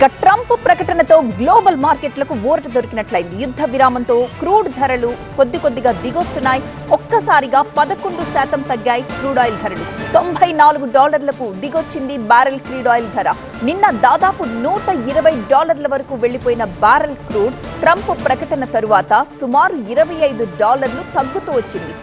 ఇక ట్రంప్ ప్రకటనతో గ్లోబల్ మార్కెట్లకు ఊరట దొరికినట్లయింది. యుద్ధ విరామంతో క్రూడ్ ధరలు కొద్దిగా దిగొస్తున్నాయి. ఒక్కసారిగా 11% తగ్గాయి క్రూడ్ ఆయిల్ ధరలు. $94లకు దిగొచ్చింది బ్యారెల్ క్రూడ్ ఆయిల్ ధర. నిన్న దాదాపు $120 వరకు వెళ్లిపోయిన బ్యారెల్ క్రూడ్ ట్రంప్ ప్రకటన తరువాత సుమారు $25 తగ్గుతూ వచ్చింది.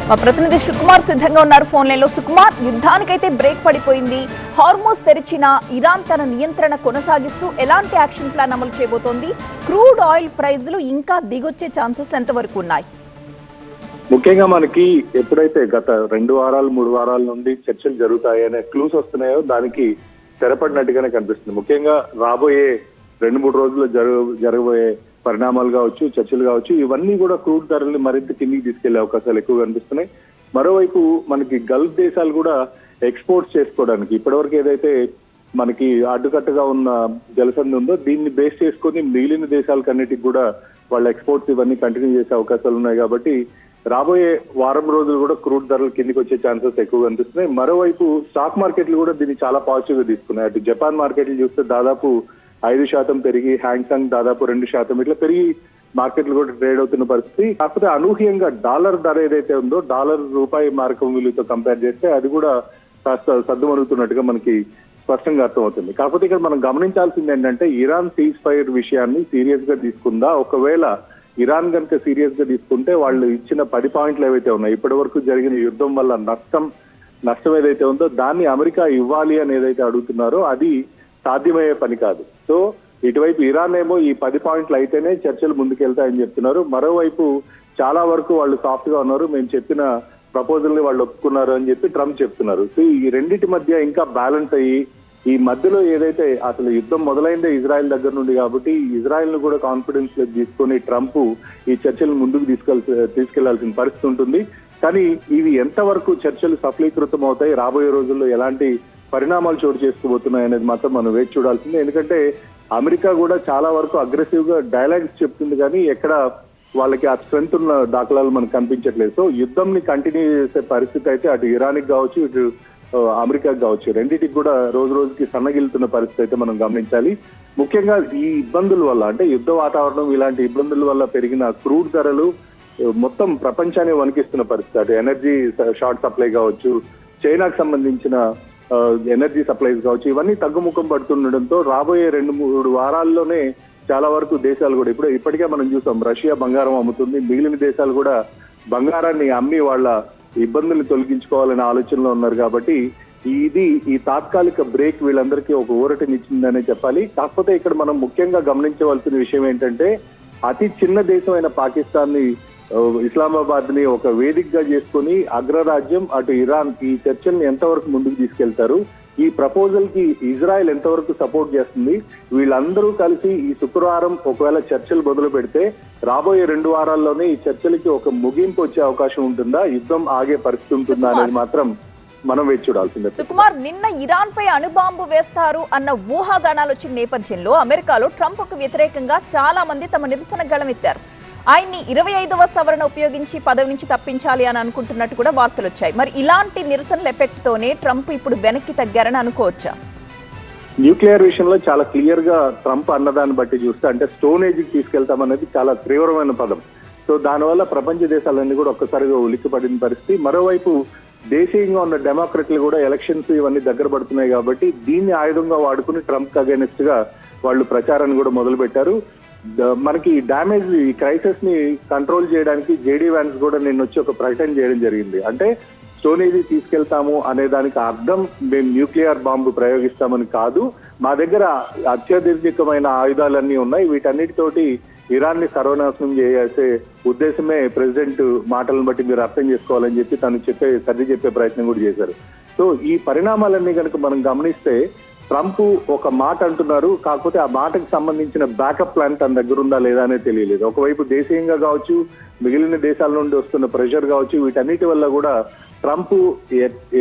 మా ప్రతినిధి సుకుమార్ సిద్ధంగా ఉన్నారు ఫోన్ లైన్ లో. సుకుమార్, యుద్ధానికైతే బ్రేక్ పడిపోయింది. హార్మోస్ తెరిచిన ఇరాన్ తన నియంత్రణ కొనసాగిస్తూ ఎలాంటి యాక్షన్ ప్లాన్ అమలు చేయబోతోంది? క్రూడ్ ఆయిల్ ప్రైజులు ఇంకా దిగొచ్చే ఛాన్సెస్ ఎంతవరకు ఉన్నాయి? ముఖ్యంగా మనకి ఎప్పుడైతే గత 2 వారాలు 3 వారాల నుండి చర్చలు జరుగుతాయనే క్లూస్ వస్తున్నాయో దానికి తెరపడినట్టుగానే కనిపిస్తుంది. ముఖ్యంగా రాబోయే 2-3 రోజుల్లో జరగబోయే పరిణామాలు కావచ్చు, చర్చలు కావచ్చు, ఇవన్నీ కూడా క్రూడ్ ధరల్ని మరింత కిందికి తీసుకెళ్లే అవకాశాలు ఎక్కువ కనిపిస్తున్నాయి. మరోవైపు మనకి గల్ఫ్ దేశాలు కూడా ఎక్స్పోర్ట్స్ చేసుకోవడానికి ఇప్పటివరకు ఏదైతే మనకి అడ్డుకట్టుగా ఉన్న జలసంధి ఉందో దీన్ని బేస్ చేసుకొని మిగిలిన దేశాలకన్నిటికి కూడా వాళ్ళ ఎక్స్పోర్ట్స్ ఇవన్నీ కంటిన్యూ చేసే అవకాశాలు ఉన్నాయి. కాబట్టి రాబోయే వారం రోజులు కూడా క్రూడ్ ధరలు కిందికి వచ్చే ఛాన్సెస్ ఎక్కువ కనిపిస్తున్నాయి. మరోవైపు స్టాక్ మార్కెట్లు కూడా దీన్ని చాలా పాజిటివ్ గా తీసుకున్నాయి. అటు జపాన్ మార్కెట్లు చూస్తే దాదాపు 5% పెరిగి, హ్యాంగ్సాంగ్ దాదాపు 2% ఇట్లా పెరిగి మార్కెట్లు కూడా ట్రేడ్ అవుతున్న పరిస్థితి. కాకపోతే అనూహ్యంగా డాలర్ ధర ఏదైతే ఉందో, డాలర్ రూపాయి మారకం విలువతో కంపేర్ చేస్తే అది కూడా కాస్త సర్దుమణుగుతున్నట్టుగా మనకి స్పష్టంగా అర్థమవుతుంది. కాకపోతే ఇక్కడ మనం గమనించాల్సింది ఏంటంటే ఇరాన్ సీజ్ ఫైర్ విషయాన్ని సీరియస్ గా తీసుకుందా? ఒకవేళ ఇరాన్ కనుక సీరియస్ గా తీసుకుంటే వాళ్ళు ఇచ్చిన 10 పాయింట్లు ఏవైతే ఉన్నాయి, ఇప్పటి వరకు జరిగిన యుద్ధం వల్ల నష్టం ఏదైతే ఉందో దాన్ని అమెరికా ఇవ్వాలి అని ఏదైతే అడుగుతున్నారో అది సాధ్యమయ్యే పని కాదు. సో ఇటువైపు ఇరాన్ ఏమో ఈ 10 పాయింట్లు అయితేనే చర్చలు ముందుకెళ్తాయని చెప్తున్నారు. మరోవైపు చాలా వరకు వాళ్ళు సాఫ్ట్ గా ఉన్నారు, మేము చెప్పిన ప్రపోజల్ ని వాళ్ళు ఒప్పుకున్నారు అని చెప్పి ట్రంప్ చెప్తున్నారు. సో ఈ రెండింటి మధ్య ఇంకా బ్యాలెన్స్ అయ్యి ఈ మధ్యలో ఏదైతే అసలు యుద్ధం మొదలైందే ఇజ్రాయెల్ దగ్గర నుండి, కాబట్టి ఇజ్రాయెల్ ను కూడా కాన్ఫిడెన్స్ లో తీసుకొని ట్రంప్ ఈ చర్చలు ముందుకు తీసుకెళ్లాల్సిన పరిస్థితి ఉంటుంది. కానీ ఇవి ఎంతవరకు చర్చలు సఫలీకృతం అవుతాయి, రాబోయే రోజుల్లో ఎలాంటి పరిణామాలు చోటు చేసుకోబోతున్నాయి అనేది మాత్రం మనం వేచి చూడాల్సిందే. ఎందుకంటే అమెరికా కూడా చాలా వరకు అగ్రెసివ్ గా డైలాగ్స్ చెప్తుంది, కానీ ఎక్కడ వాళ్ళకి ఆ స్ట్రెంత్ ఉన్న దాఖలాలు మనకు కనిపించట్లేదు. సో యుద్ధంని కంటిన్యూ చేసే పరిస్థితి అయితే అటు ఇరాన్కి కావచ్చు, ఇటు అమెరికాకి కావచ్చు, రెండింటికి కూడా రోజు రోజుకి సన్నగిలుతున్న పరిస్థితి అయితే మనం గమనించాలి. ముఖ్యంగా ఈ ఇబ్బందుల వల్ల, అంటే యుద్ధ వాతావరణం ఇలాంటి ఇబ్బందుల వల్ల పెరిగిన క్రూడ్ ధరలు మొత్తం ప్రపంచాన్ని వణికిస్తున్న పరిస్థితి. అటు ఎనర్జీ షార్ట్ సప్లై కావచ్చు, చైనాకు సంబంధించిన ఎనర్జీ సప్లైస్ కావచ్చు, ఇవన్నీ తగ్గుముఖం పడుతుండడంతో రాబోయే 2-3 వారాల్లోనే చాలా వరకు దేశాలు కూడా ఇప్పటికే మనం చూసాం రష్యా బంగారం అమ్ముతుంది. మిగిలిన దేశాలు కూడా బంగారాన్ని అమ్మి వాళ్ళ ఇబ్బందుల్ని తొలగించుకోవాలనే ఆలోచనలో ఉన్నారు. కాబట్టి ఈ తాత్కాలిక బ్రేక్ వీళ్ళందరికీ ఒక ఊరటనిచ్చిందనే చెప్పాలి. కాకపోతే ఇక్కడ మనం ముఖ్యంగా గమనించవలసిన విషయం ఏంటంటే అతి చిన్న దేశమైన పాకిస్తాన్ ని, ఇస్లామాబాద్ ని ఒక వేదికగా చేసుకుని అగ్రరాజ్యం అటు ఇరాన్ ఈ చర్చల్ని ఎంతవరకు ముందుకు తీసుకెళ్తారు, ఈ ప్రపోజల్ కి ఇజ్రాయెల్ ఎంతవరకు సపోర్ట్ చేస్తుంది, వీళ్ళందరూ కలిసి ఈ శుక్రవారం ఒకవేళ చర్చలు మొదలు పెడితే రాబోయే 2 వారాల్లోనే ఈ చర్చలకి ఒక ముగింపు వచ్చే అవకాశం ఉంటుందా, యుద్ధం ఆగే పరిస్థితి ఉంటుందా అనేది మాత్రం మనం వేచి చూడాల్సిందే. సుకుమార్, నిన్న ఇరాన్ పై అణుబాంబు వేస్తారు అన్న ఊహాగానాలు వచ్చిన నేపథ్యంలో అమెరికాలో ట్రంప్ కు వ్యతిరేకంగా చాలా మంది తమ నిరసన గళమెత్తారు. ఆయన్ని 25వ సవరణ ఉపయోగించి పదవి నుంచి తప్పించాలి అని అనుకుంటున్నట్టు కూడా వార్తలు వచ్చాయి. మరి ఇలాంటి నిరసనల ఎఫెక్ట్ తోనే ట్రంప్ ఇప్పుడు వెనక్కి తగ్గారని అనుకోవచ్చా? న్యూక్లియర్ విషయంలో చాలా క్లియర్ గా ట్రంప్ అన్నదాన్ని బట్టి చూస్తే, అంటే స్టోన్ ఏజ్ కి తీసుకెళ్తామనేది చాలా తీవ్రమైన పదం. సో దానివల్ల ప్రపంచ దేశాలన్నీ కూడా ఒక్కసారిగా ఉలిక్కిపడిన పరిస్థితి. మరోవైపు దేశీయంగా ఉన్న డెమోక్రట్లు కూడా ఎలక్షన్స్ ఇవన్నీ దగ్గర పడుతున్నాయి కాబట్టి దీన్ని ఆయుధంగా వాడుకుని ట్రంప్ అగైనెస్ట్ గా వాళ్ళు ప్రచారాన్ని కూడా మొదలు పెట్టారు. మనకి డ్యామేజ్, ఈ క్రైసిస్ ని కంట్రోల్ చేయడానికి జేడీ వ్యాన్స్ కూడా నిన్న వచ్చి ఒక ప్రకటన చేయడం జరిగింది. అంటే స్టోన్ ఏజ్ తీసుకెళ్తాము అనే దానికి అర్థం మేము న్యూక్లియర్ బాంబు ప్రయోగిస్తామని కాదు, మా దగ్గర అత్యధికమైన ఆయుధాలన్నీ ఉన్నాయి, వీటన్నిటితోటి ఇరాన్ ని సర్వనాశనం చేసే ఉద్దేశమే ప్రెసిడెంట్ మాటలను బట్టి మీరు అర్థం చేసుకోవాలని చెప్పి తను సర్ది చెప్పే ప్రయత్నం కూడా చేశారు. సో ఈ పరిణామాలన్నీ కనుక మనం గమనిస్తే ట్రంప్ ఒక మాట అంటున్నారు, కాకపోతే ఆ మాటకు సంబంధించిన బ్యాకప్ ప్లాన్ తన దగ్గర ఉందా లేదా అనేది తెలియలేదు. ఒకవైపు దేశీయంగా కావచ్చు, మిగిలిన దేశాల నుండి వస్తున్న ప్రెషర్ కావచ్చు, వీటన్నిటి వల్ల కూడా ట్రంప్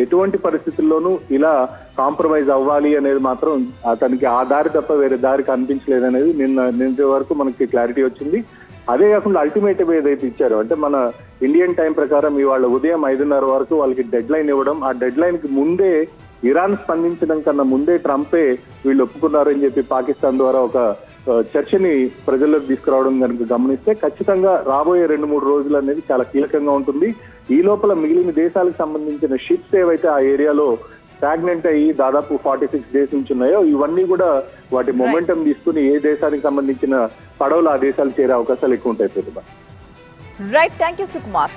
ఎటువంటి పరిస్థితుల్లోనూ ఇలా కాంప్రమైజ్ అవ్వాలి అనేది మాత్రం అతనికి ఆ దారి తప్ప వేరే దారి కనిపించలేదనేది నిన్న వరకు మనకి క్లారిటీ వచ్చింది. అదే కాకుండా అల్టిమేటం ఏదైతే ఇచ్చారో, అంటే మన ఇండియన్ టైం ప్రకారం ఇవాళ ఉదయం 5:30 వరకు వాళ్ళకి డెడ్ లైన్ ఇవ్వడం, ఆ డెడ్ లైన్ కి ముందే ఇరాన్ స్పందించడం కన్నా ముందే ట్రంపే వీళ్ళు ఒప్పుకున్నారని చెప్పి పాకిస్తాన్ ద్వారా ఒక చర్చని ప్రజల్లోకి తీసుకురావడం కనుక గమనిస్తే ఖచ్చితంగా రాబోయే 2-3 రోజులు అనేది చాలా కీలకంగా ఉంటుంది. ఈ లోపల మిగిలిన దేశాలకు సంబంధించిన షిప్స్ ఏవైతే ఆ ఏరియాలో స్టాగ్నెంట్ అయ్యి దాదాపు 46 డేస్ నుంచి ఉన్నాయో ఇవన్నీ కూడా వాటి మొమెంటం తీసుకుని ఏ దేశానికి సంబంధించిన పడవలు ఆ దేశాలు చేరే అవకాశాలు ఎక్కువ ఉంటాయి. Right, thank you Sukumar.